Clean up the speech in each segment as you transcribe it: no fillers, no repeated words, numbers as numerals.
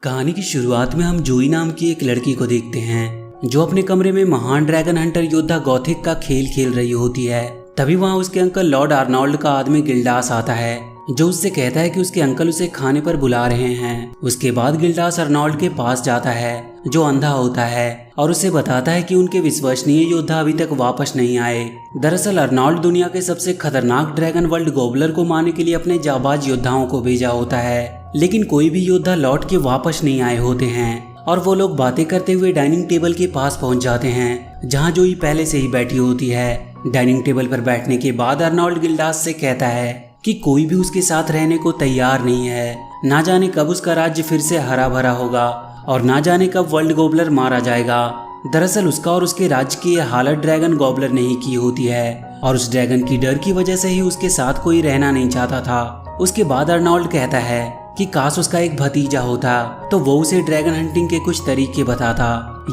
कहानी की शुरुआत में हम जोई नाम की एक लड़की को देखते हैं जो अपने कमरे में महान ड्रैगन हंटर योद्धा गॉथिक का खेल खेल रही होती है। तभी वहां उसके अंकल लॉर्ड आर्नोल्ड का आदमी गिल्डास आता है जो उससे कहता है कि उसके अंकल उसे खाने पर बुला रहे हैं। उसके बाद गिल्डास आर्नोल्ड के पास जाता है जो अंधा होता है और उसे बताता है कि उनके विश्वसनीय योद्धा अभी तक वापस नहीं आए। दरअसल आर्नोल्ड दुनिया के सबसे खतरनाक ड्रैगन वर्ल्ड गोबलर को मारने के लिए अपने जाबाज योद्धाओं को भेजा होता है, लेकिन कोई भी योद्धा लौट के वापस नहीं आए होते हैं और वो लोग बातें करते हुए डाइनिंग टेबल के पास पहुंच जाते हैं जहां जोई पहले से ही बैठी होती है। डाइनिंग टेबल पर बैठने के बाद आर्नोल्ड गिल्डास से कहता है कि कोई भी उसके साथ रहने को तैयार नहीं है। ना जाने कब उसका राज्य फिर से हरा भरा होगा और ना जाने कब वर्ल्ड गोबलर मारा जाएगा। दरअसल उसका और उसके राज्य की यह हालत ड्रैगन गोबलर ने ही की होती है और उस ड्रैगन की डर की वजह से ही उसके साथ कोई रहना नहीं चाहता था। उसके बाद आर्नोल्ड कहता है कि काश उसका एक भतीजा होता तो वो उसे ड्रैगन हंटिंग के कुछ तरीके बताता।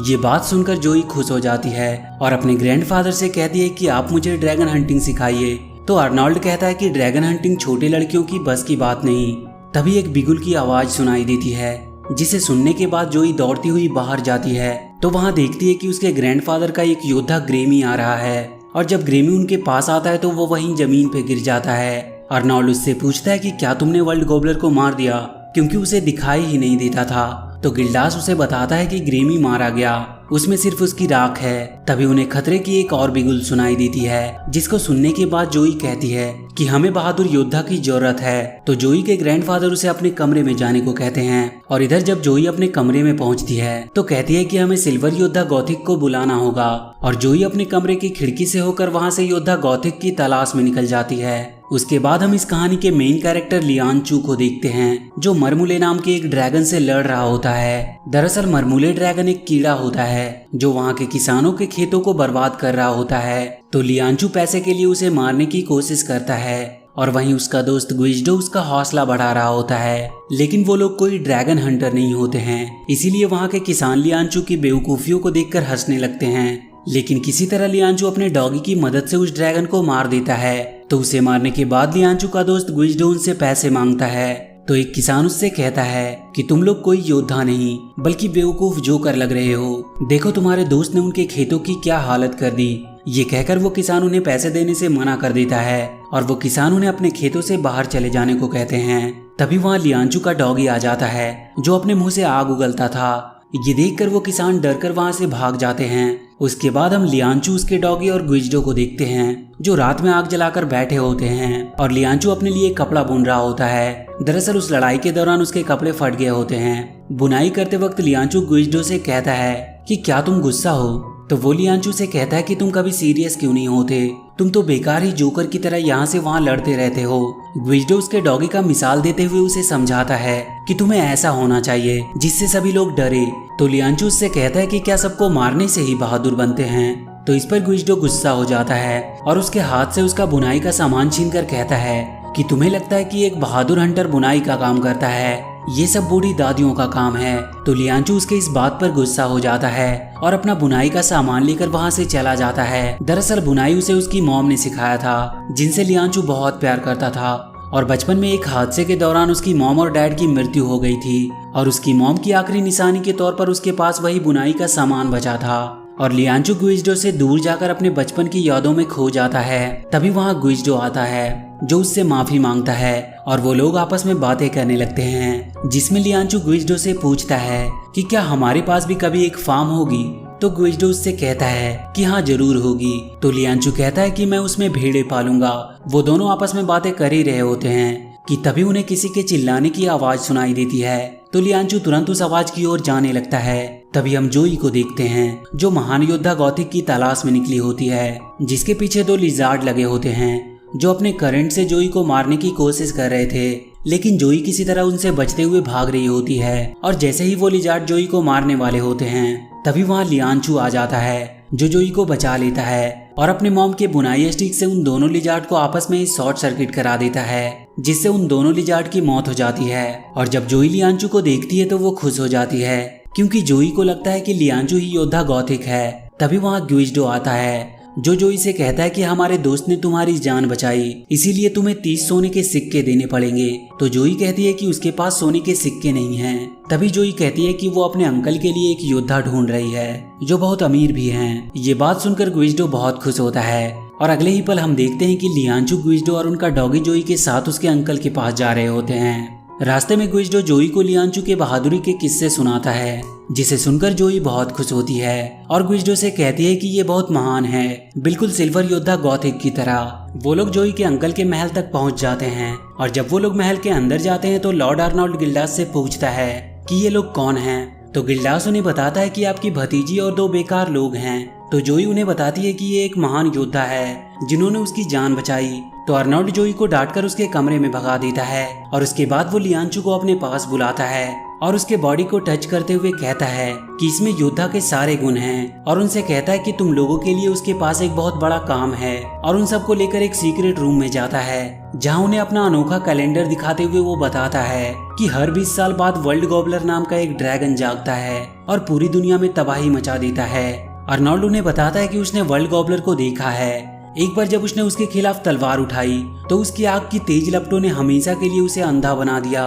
ये बात सुनकर जोई खुश हो जाती है और अपने ग्रैंडफादर से कहती है कि आप मुझे ड्रैगन हंटिंग सिखाइए। तो आर्नोल्ड कहता है कि ड्रैगन हंटिंग छोटे लड़कियों की बस की बात नहीं। तभी एक बिगुल की आवाज सुनाई देती है जिसे सुनने के बाद जोई दौड़ती हुई बाहर जाती है तो वहां देखती है कि उसके ग्रैंडफादर का एक योद्धा ग्रेमी आ रहा है और जब ग्रेमी उनके पास आता है तो वो वहीं जमीन पे गिर जाता है। आर्नोल्ड उससे पूछता है कि क्या तुमने वर्ल्ड गोबलर को मार दिया, क्योंकि उसे दिखाई ही नहीं देता था। तो गिल्डास उसे बताता है कि ग्रेमी मारा गया, उसमें सिर्फ उसकी राख है। तभी उन्हें खतरे की एक और बिगुल सुनाई देती है जिसको सुनने के बाद जोई कहती है कि हमें बहादुर योद्धा की जरूरत है। तो जोई के ग्रैंडफादर उसे अपने कमरे में जाने को कहते हैं और इधर जब जोई अपने कमरे में पहुंचती है तो कहती है कि हमें सिल्वर योद्धा गॉथिक को बुलाना होगा और जोई अपने कमरे की खिड़की से होकर वहां से योद्धा गॉथिक की तलाश में निकल जाती है। उसके बाद हम इस कहानी के मेन कैरेक्टर लियांचू को देखते हैं जो मरमुले नाम के एक ड्रैगन से लड़ रहा होता है। दरअसल मरमुले ड्रैगन एक कीड़ा होता है जो वहां के किसानों के खेतों को बर्बाद कर रहा होता है। तो लियांचू पैसे के लिए उसे मारने की कोशिश करता है और वहीं उसका दोस्त गुइजडो उसका हौसला बढ़ा रहा होता है, लेकिन वो लोग कोई ड्रैगन हंटर नहीं होते हैं। इसीलिए वहां के किसान लियांचू की बेवकूफियों को देखकर हंसने लगते हैं। लेकिन किसी तरह लियांचू अपने डॉगी की मदद से उस ड्रैगन को मार देता है। तो उसे मारने के बाद लियांचू का दोस्त गुइजडो उनसे पैसे मांगता है। तो एक किसान उससे कहता है कि तुम लोग कोई योद्धा नहीं बल्कि बेवकूफ जोकर लग रहे हो, देखो तुम्हारे दोस्त ने उनके खेतों की क्या हालत कर दी। ये कहकर वो किसान उन्हें पैसे देने से मना कर देता है और वो किसान उन्हें अपने खेतों से बाहर चले जाने को कहते हैं। तभी वहाँ लियांचू का डॉगी आ जाता है जो अपने मुंह से आग उगलता था। ये देखकर वो किसान डरकर वहां से भाग जाते हैं। उसके बाद हम लियांचू, उसके डॉगी और गुइजडो को देखते हैं जो रात में आग जलाकर बैठे होते हैं और लियांचू अपने लिए कपड़ा बुन रहा होता है। दरअसल उस लड़ाई के दौरान उसके कपड़े फट गए होते हैं। बुनाई करते वक्त लियांचू गुइजडो से कहता है कि क्या तुम गुस्सा हो। तो वो लियांचू से कहता है कि तुम कभी सीरियस क्यों नहीं होते, तुम तो बेकार ही जोकर की तरह यहाँ से वहाँ लड़ते रहते हो। गुइजडो उसके डॉगी का मिसाल देते हुए उसे समझाता है कि तुम्हें ऐसा होना चाहिए जिससे सभी लोग डरे। तो लियांचू उससे कहता है कि क्या सबको मारने से ही बहादुर बनते हैं। तो इस पर गुइजडो गुस्सा हो जाता है और उसके हाथ से उसका बुनाई का सामान छीनकर कहता है कि तुम्हें लगता है कि एक बहादुर हंटर बुनाई का काम करता है, ये सब बूढ़ी दादियों का काम है। तो लियांचू उसके इस बात पर गुस्सा हो जाता है और अपना बुनाई का सामान लेकर वहां से चला जाता है। दरअसल बुनाई उसे उसकी मॉम ने सिखाया था जिनसे लियांचू बहुत प्यार करता था और बचपन में एक हादसे के दौरान उसकी मॉम और डैड की मृत्यु हो गई थी और उसकी मॉम की आखिरी निशानी के तौर पर उसके पास वही बुनाई का सामान बचा था। और लियांचू गुइजडो से दूर जाकर अपने बचपन की यादों में खो जाता है। तभी वहाँ गुइजडो आता है जो उससे माफी मांगता है और वो लोग आपस में बातें करने लगते हैं जिसमें लियांचू गुइजडो से पूछता है कि क्या हमारे पास भी कभी एक फार्म होगी। तो गुइजडो उससे कहता है कि हाँ जरूर होगी। तो लियांचू कहता है कि मैं उसमें भेड़ें पालूंगा। वो दोनों आपस में बातें कर ही रहे होते हैं कि तभी उन्हें किसी के चिल्लाने की आवाज सुनाई देती है। तो लियांचू तुरंत उस आवाज की ओर जाने लगता है। तभी हम जोई को देखते हैं जो महान योद्धा गॉथिक की तलाश में निकली होती है जिसके पीछे 2 लिजार्ड लगे होते हैं जो अपने करंट से जोई को मारने की कोशिश कर रहे थे, लेकिन जोई किसी तरह उनसे बचते हुए भाग रही होती है। और जैसे ही वो लिजार्ड जोई को मारने वाले होते हैं तभी वहाँ लियांचू आ जाता है जो जोई को बचा लेता है और अपने मॉम के बुनाई स्टिक से उन दोनों लिजार्ड को आपस में शॉर्ट सर्किट करा देता है जिससे उन दोनों लिजार्ड की मौत हो जाती है। और जब जोई लियांचू को देखती है तो वो खुश हो जाती है क्योंकि जोई को लगता है कि लियांचू ही योद्धा गॉथिक है। तभी वहाँ गुइजडो आता है जो जोई से कहता है कि हमारे दोस्त ने तुम्हारी जान बचाई, इसीलिए तुम्हें 30 सोने के सिक्के देने पड़ेंगे। तो जोई कहती है कि उसके पास सोने के सिक्के नहीं हैं। तभी जोई कहती है कि वो अपने अंकल के लिए एक योद्धा ढूंढ रही है जो बहुत अमीर भी हैं। ये बात सुनकर गुइजडो बहुत खुश होता है और अगले ही पल हम देखते हैं कि लियांचू गुइजडो और उनका डॉगी जोई के साथ उसके अंकल के पास जा रहे होते हैं। रास्ते में गुइजडो जोई को लियांचू के बहादुरी के किस्से सुनाता है, जिसे सुनकर जोई बहुत खुश होती है और गुइजडो से कहती है कि ये बहुत महान है, बिल्कुल सिल्वर योद्धा गॉथिक की तरह। वो लोग जोई के अंकल के महल तक पहुंच जाते हैं और जब वो लोग महल के अंदर जाते हैं तो लॉर्ड आर्नोल्ड गिल्डास से पूछता है कि ये लोग कौन हैं। तो गिल्डास उन्हें बताता है कि आपकी भतीजी और 2 बेकार लोग हैं। तो जोई उन्हें बताती है कि ये एक महान योद्धा है जिन्होंने उसकी जान बचाई। तो आर्नोल्ड जोई को डांटकर उसके कमरे में भगा देता है और उसके बाद वो लियांचू को अपने पास बुलाता है और उसके बॉडी को टच करते हुए कहता है कि इसमें योद्धा के सारे गुण हैं और उनसे कहता है कि तुम लोगों के लिए उसके पास एक बहुत बड़ा काम है और उन सबको लेकर एक सीक्रेट रूम में जाता है जहां उन्हें अपना अनोखा कैलेंडर दिखाते हुए वो बताता है कि हर 20 साल बाद वर्ल्ड गॉबलर नाम का एक ड्रैगन जागता है और पूरी दुनिया में तबाही मचा देता है। आर्नोल्ड उन्हें बताता है कि उसने वर्ल्ड गॉबलर को देखा है। एक बार जब उसने उसके खिलाफ तलवार उठाई तो उसकी आग की तेज लपटों ने हमेशा के लिए उसे अंधा बना दिया।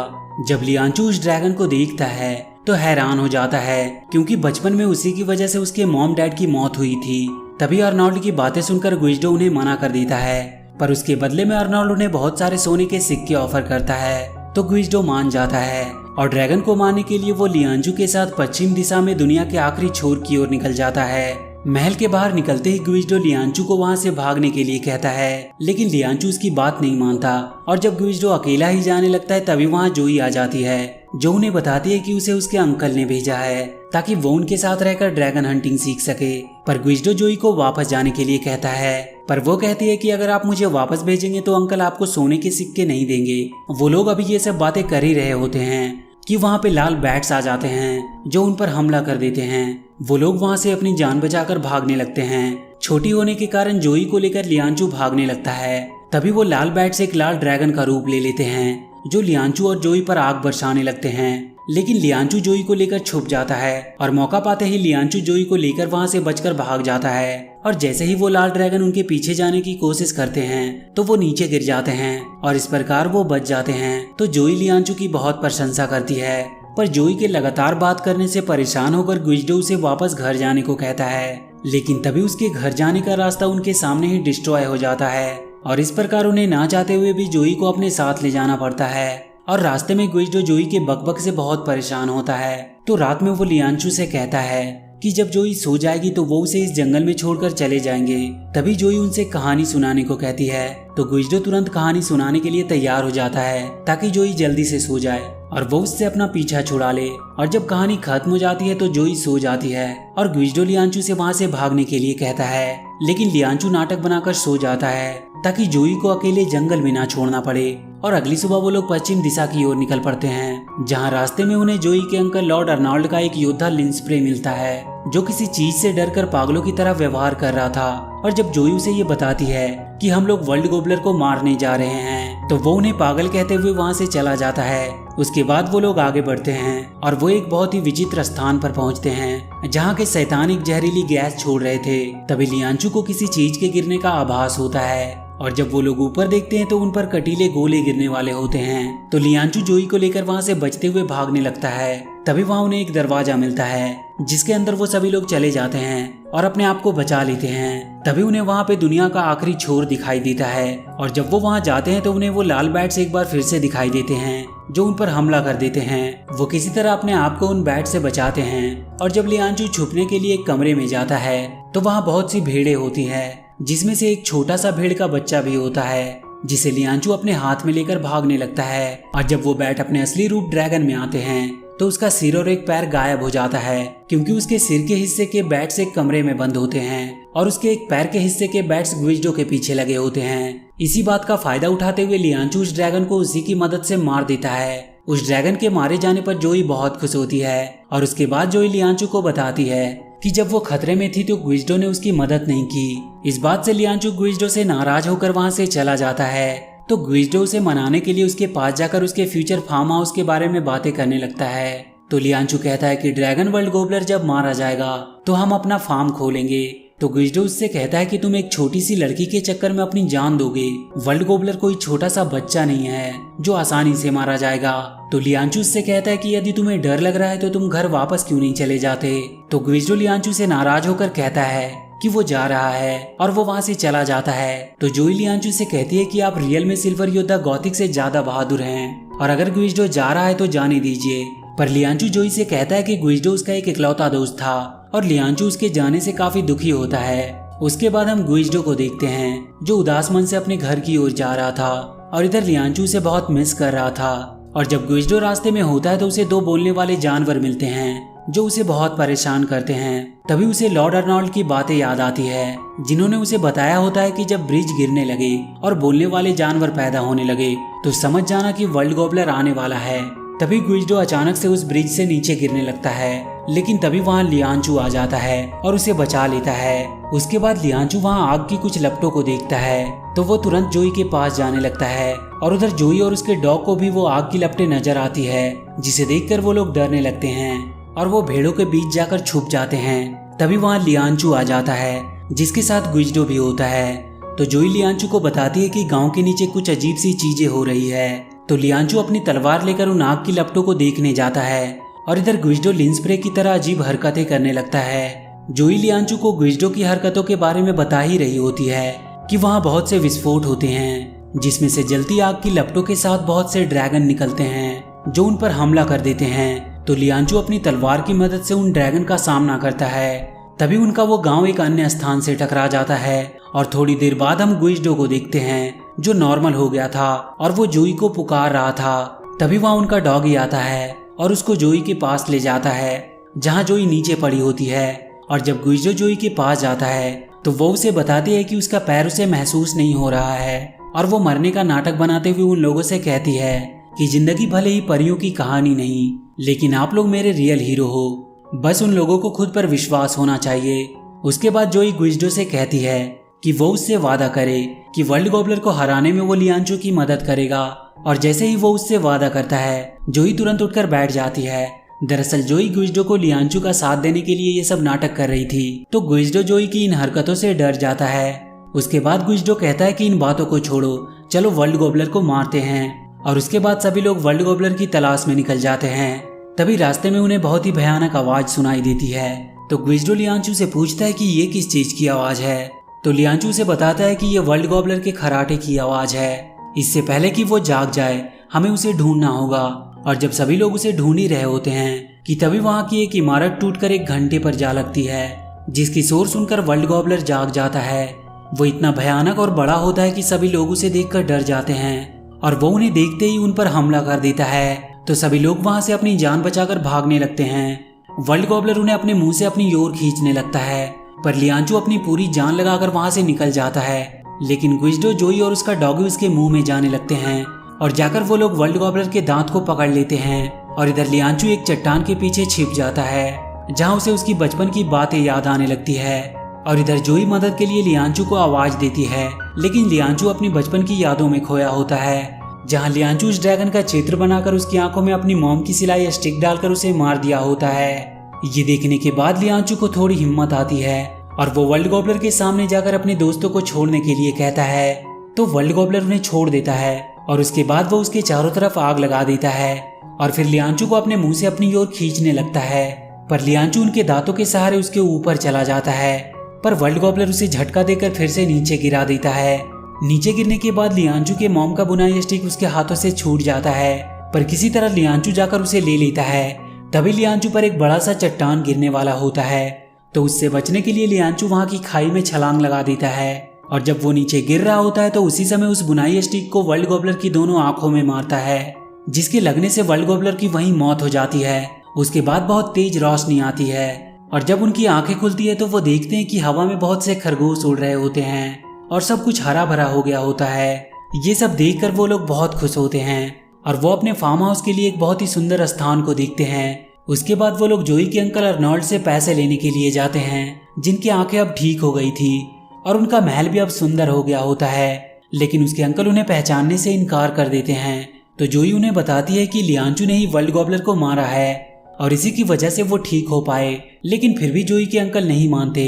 जब लियांचू उस ड्रैगन को देखता है तो हैरान हो जाता है क्योंकि बचपन में उसी की वजह से उसके मॉम डैड की मौत हुई थी। तभी आर्नोल्ड की बातें सुनकर गुइजडो उन्हें मना कर देता है, पर उसके बदले में आर्नोल्ड उन्हें बहुत सारे सोने के सिक्के ऑफर करता है। तो गुइजडो मान जाता है और ड्रैगन को मारने के लिए वो लियांचू के साथ पश्चिम दिशा में दुनिया के आखिरी छोर की ओर निकल जाता है। महल के बाहर निकलते ही गुइजडो लियांचू को वहां से भागने के लिए कहता है, लेकिन लियांचू उसकी बात नहीं मानता और जब गुइजडो अकेला ही जाने लगता है तभी वहां जोई आ जाती है जो उन्हें बताती है कि उसे उसके अंकल ने भेजा है ताकि वो उनके साथ रहकर ड्रैगन हंटिंग सीख सके। पर गुइजडो जोई को वापस जाने के लिए कहता है, पर वो कहती है कि अगर आप मुझे वापस भेजेंगे तो अंकल आपको सोने के सिक्के नहीं देंगे। वो लोग अभी ये सब बातें कर ही रहे होते हैं कि वहाँ पे लाल बैट्स आ जाते हैं जो उन पर हमला कर देते हैं। वो लोग वहाँ से अपनी जान बचाकर भागने लगते हैं। छोटी होने के कारण जोई को लेकर लियांचू भागने लगता है। तभी वो लाल बैट्स एक लाल ड्रैगन का रूप ले लेते हैं जो लियांचू और जोई पर आग बरसाने लगते हैं। लेकिन लियांचू जोई को लेकर छुप जाता है और मौका पाते ही लियांचू जोई को लेकर वहां से बचकर भाग जाता है। और जैसे ही वो लाल ड्रैगन उनके पीछे जाने की कोशिश करते हैं तो वो नीचे गिर जाते हैं और इस प्रकार वो बच जाते हैं। तो जोई लियांचू की बहुत प्रशंसा करती है, पर जोई के लगातार बात करने से परेशान होकर गुइजडो उसे वापस घर जाने को कहता है। लेकिन तभी उसके घर जाने का रास्ता उनके सामने ही डिस्ट्रॉय हो जाता है और इस प्रकार उन्हें ना चाहते हुए भी जोई को अपने साथ ले जाना पड़ता है। और रास्ते में गुइजडो जोई के बकबक से बहुत परेशान होता है। तो रात में वो लियांचू से कहता है कि जब जोई सो जाएगी तो वो उसे इस जंगल में छोड़कर चले जाएंगे। तभी जोई उनसे कहानी सुनाने को कहती है। तो गुइजडो तुरंत कहानी सुनाने के लिए तैयार हो जाता है ताकि जोई जल्दी से सो जाए और वो उससे अपना पीछा छुड़ा ले। और जब कहानी खत्म हो जाती है तो जोई सो जाती है और गुइजडो लियांचू से वहां से भागने के लिए कहता है, लेकिन लियांचू नाटक बनाकर सो जाता है ताकि जोई को अकेले जंगल में ना छोड़ना पड़े। और अगली सुबह वो लोग पश्चिम दिशा की ओर निकल पड़ते हैं जहां रास्ते में उन्हें जोई के अंकल लॉर्ड आर्नोल्ड का एक योद्धा लिंस्प्रे मिलता है जो किसी चीज से डरकर पागलों की तरह व्यवहार कर रहा था। और जब जोई उसे ये बताती है कि हम लोग वर्ल्ड गोबलर को मारने जा रहे हैं तो वो उन्हें पागल कहते हुए वहां से चला जाता है। उसके बाद वो लोग आगे बढ़ते हैं और वो एक बहुत ही विचित्र स्थान पर पहुंचते हैं जहाँ के शैतान एक जहरीली गैस छोड़ रहे थे। तभी लियांचू को किसी चीज के गिरने का आभास होता है और जब वो लोग ऊपर देखते हैं तो उन पर कटीले गोले गिरने वाले होते हैं। तो लियांचू जोई को लेकर वहां से बचते हुए भागने लगता है। तभी वहां उन्हें एक दरवाजा मिलता है जिसके अंदर वो सभी लोग चले जाते हैं और अपने आप को बचा लेते हैं। तभी उन्हें वहां पे दुनिया का आखिरी छोर दिखाई देता है और जब वो वहां जाते हैं तो उन्हें वो लाल बैट्स एक बार फिर से दिखाई देते हैं जो उन पर हमला कर देते हैं। वो किसी तरह अपने आप को उन बैट से बचाते हैं और जब लियांचू छुपने के लिए एक कमरे में जाता है तो वहाँ बहुत सी भेड़ें होती है जिसमें से एक छोटा सा भेड़ का बच्चा भी होता है जिसे लियांचू अपने हाथ में लेकर भागने लगता है। और जब वो बैट अपने असली रूप ड्रैगन में आते हैं तो उसका सिर और एक पैर गायब हो जाता है क्योंकि उसके सिर के हिस्से के बैट्स एक कमरे में बंद होते हैं और उसके एक पैर के हिस्से के बैट्स गुइजडो के पीछे लगे होते हैं। इसी बात का फायदा उठाते हुए लियांचू उस ड्रैगन को उसी की मदद से मार देता है। उस ड्रैगन के मारे जाने पर जोई बहुत खुश होती है और उसके बाद जोई लियांचू को बताती है कि जब वो खतरे में थी तो गुइजडो ने उसकी मदद नहीं की। इस बात से लियांचू गुइजडो से नाराज होकर वहां से चला जाता है। तो गुइजडो उसे मनाने के लिए उसके पास जाकर उसके फ्यूचर फार्म हाउस के बारे में बातें करने लगता है। तो लियांचू कहता है कि ड्रैगन वर्ल्ड गोबलर जब मारा जाएगा तो हम अपना फार्म खोलेंगे तो गुइजडो उससे कहता है कि तुम एक छोटी सी लड़की के चक्कर में अपनी जान दोगे। वर्ल्ड गोबलर कोई छोटा सा बच्चा नहीं है जो आसानी से मारा जाएगा। तो लियांचू उससे कहता है कि यदि तुम्हें डर लग रहा है तो तुम घर वापस क्यों नहीं चले जाते। तो गुइजडो लियांचू से नाराज होकर कहता है कि वो जा रहा है और वो वहाँ से चला जाता है। तो जोई लियांचू से कहती है कि आप रियल में सिल्वर योद्धा गॉथिक से ज्यादा बहादुर हैं और अगर गुइजडो जा रहा है तो जाने दीजिए। पर लियांचू जोई से कहता है कि गुइजडो उसका एक इकलौता दोस्त था और लियांचू उसके जाने से काफी दुखी होता है। उसके बाद हम गुइजडो को देखते हैं जो उदास मन से अपने घर की ओर जा रहा था और इधर लियांचू उसे बहुत मिस कर रहा था। और जब गुइजडो रास्ते में होता है तो उसे दो बोलने वाले जानवर मिलते हैं जो उसे बहुत परेशान करते हैं। तभी उसे लॉर्ड अर्नोल्ड की बातें याद आती है जिन्होंने उसे बताया होता है कि जब ब्रिज गिरने लगे और बोलने वाले जानवर पैदा होने लगे तो समझ जाना कि वर्ल्ड गोबलर आने वाला है। तभी गुइजडो अचानक से उस ब्रिज से नीचे गिरने लगता है, लेकिन तभी वहाँ लियांचू आ जाता है और उसे बचा लेता है। उसके बाद लियांचू वहाँ आग की कुछ लपटों को देखता है तो वो तुरंत जोई के पास जाने लगता है और उधर जोई और उसके डॉग को भी वो आग की लपटें नजर आती है, जिसे देखकर वो लोग डरने लगते हैं और वो भेड़ों के बीच जाकर छुप जाते हैं। तभी वहाँ लियांचू आ जाता है जिसके साथ गुइजडो भी होता है। तो जोई लियांचू को बताती है कि गांव के नीचे कुछ अजीब सी चीजें हो रही है। तो लियांचू अपनी तलवार लेकर उन आग की लपटों को देखने जाता है और इधर गुइजडो लिंस्प्रे की तरह अजीब हरकतें करने लगता है। जोई लियांचू को गुइजडो की हरकतों के बारे में बता ही रही होती है कि वहाँ बहुत से विस्फोट होते हैं जिसमें से जलती आग की लपटों के साथ बहुत से ड्रैगन निकलते हैं जो उन पर हमला कर देते हैं। तो लियांचू अपनी तलवार की मदद से उन ड्रैगन का सामना करता है। तभी उनका वो गांव एक अन्य स्थान से टकरा जाता है और थोड़ी देर बाद हम गुइजडो को देखते हैं जो नॉर्मल हो गया था और वो जोई को पुकार रहा था। तभी वहाँ उनका डॉगी आता है और उसको जोई के पास ले जाता है जहाँ जोई नीचे पड़ी होती है। और जब गुइजडो जोई के पास जाता है तो वो उसे बताती है कि उसका पैर उसे महसूस नहीं हो रहा है और वो मरने का नाटक बनाते हुए उन लोगों से कहती है कि जिंदगी भले ही परियों की कहानी नहीं, लेकिन आप लोग मेरे रियल हीरो हो, बस उन लोगों को खुद पर विश्वास होना चाहिए। उसके बाद जोई गुइजडो से कहती है कि वो उससे वादा करे कि वर्ल्ड गोबलर को हराने में वो लियांचू की मदद करेगा। और जैसे ही वो उससे वादा करता है जोई तुरंत उठकर बैठ जाती है। दरअसल जोई गुइजडो को लियांचू का साथ देने के लिए ये सब नाटक कर रही थी, तो गुइजडो जोई की इन हरकतों से डर जाता है। उसके बाद गुइजडो कहता है कि इन बातों को छोड़ो, चलो वर्ल्ड गोबलर को मारते हैं। और उसके बाद सभी लोग वर्ल्ड गोबलर की तलाश में निकल जाते हैं। तभी रास्ते में उन्हें बहुत ही भयानक आवाज सुनाई देती है। तो गुइजडो लियांचू से पूछता है कि ये किस चीज की आवाज है। तो लियांचू से बताता है कि ये वर्ल्ड गोबलर के खराटे की आवाज है। इससे पहले कि वो जाग जाए हमें उसे ढूंढना होगा। और जब सभी लोग उसे ढूंढ ही रहे होते हैं कि तभी वहाँ की एक इमारत टूटकर एक घंटे पर जा लगती है, जिसकी शोर सुनकर वर्ल्ड गोबलर जाग जाता है। वो इतना भयानक और बड़ा होता है कि सभी लोग उसे देखकर डर जाते हैं और वो उन्हें देखते ही उन पर हमला कर देता है। तो सभी लोग वहाँ से अपनी जान बचाकर भागने लगते हैं। वर्ल्ड गोबलर उन्हें अपने मुंह से अपनी ओर खींचने लगता है, पर लियांचू अपनी पूरी जान लगाकर वहाँ से निकल जाता है। लेकिन गुइजडो जोई और उसका डॉगी उसके मुंह में जाने लगते हैं और जाकर वो लोग वर्ल्ड गोबलर के दांत को पकड़ लेते हैं। और इधर लियांचू एक चट्टान के पीछे छिप जाता है जहाँ उसे उसकी बचपन की बातें याद आने लगती है। और इधर जोई मदद के लिए लियांचू को आवाज देती है, लेकिन लियांचू अपनी बचपन की यादों में खोया होता है, जहाँ लियांचू उस ड्रैगन का चित्र बनाकर उसकी आंखों में अपनी मॉम की सिलाई स्टिक डालकर उसे मार दिया होता है। ये देखने के बाद लियांचू को थोड़ी हिम्मत आती है और वो वर्ल्ड गोबलर के सामने जाकर अपने दोस्तों को छोड़ने के लिए कहता है। तो वर्ल्ड गोबलर उन्हें छोड़ देता है और उसके बाद वो उसके चारों तरफ आग लगा देता है और फिर लियांचू को अपने मुंह से अपनी ओर खींचने लगता है। पर लियांचू उनके दांतों के सहारे उसके ऊपर चला जाता है, पर वर्ल्ड गोबलर उसे झटका देकर फिर से नीचे गिरा देता है। नीचे गिरने के बाद लियांचू के मॉम का बुनाई स्टिक उसके हाथों से छूट जाता है, पर किसी तरह लियांचू जाकर उसे ले लेता है। तभी लियांचू पर एक बड़ा सा चट्टान गिरने वाला होता है, तो उससे बचने के लिए लियांचू वहाँ की खाई में छलांग लगा देता है। और जब वो नीचे गिर रहा होता है तो उसी समय उस बुनाई स्टिक को वर्ल्ड गोबलर की दोनों आंखों में मारता है, जिसके लगने से वर्ल्ड गोबलर की वहीं मौत हो जाती है। उसके बाद बहुत तेज रोशनी आती है और जब उनकी आंखें खुलती है तो वो देखते हैं कि हवा में बहुत से खरगोश उड़ रहे होते हैं और सब कुछ हरा भरा हो गया होता है। ये सब देखकर वो लोग बहुत खुश होते हैं और वो अपने फार्म हाउस के लिए एक बहुत ही सुंदर स्थान को देखते हैं। उसके बाद वो लोग जोई के अंकल अर्नोल्ड से पैसे लेने के लिए जाते हैं, जिनकी आंखें अब ठीक हो गई थी और उनका महल भी अब सुंदर हो गया होता है। लेकिन उसके अंकल उन्हें पहचानने से इनकार कर देते हैं। तो जोई उन्हें बताती है कि लियांचू ने ही वर्ल्ड गोबलर को मारा है और इसी की वजह से वो ठीक हो पाए। लेकिन फिर भी जोई के अंकल नहीं मानते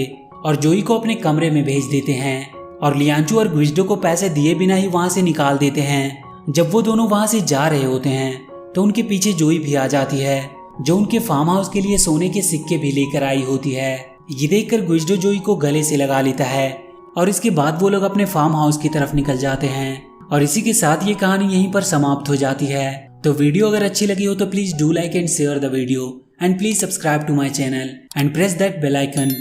और जोई को अपने कमरे में भेज देते हैं और लियांचू और ग्विजडो को पैसे दिए बिना ही वहाँ से निकाल देते हैं। जब वो दोनों वहाँ से जा रहे होते हैं तो उनके पीछे जोई भी आ जाती है, जो उनके फार्म हाउस के लिए सोने के सिक्के भी लेकर आई होती है। ये देखकर ग्विजडो जोई को गले से लगा लेता है और इसके बाद वो लोग अपने फार्म हाउस की तरफ निकल जाते हैं। और इसी के साथ ये कहानी यहीं पर समाप्त हो जाती है। तो वीडियो अगर अच्छी लगी हो तो please do like and share the video and please subscribe to my channel and press that bell icon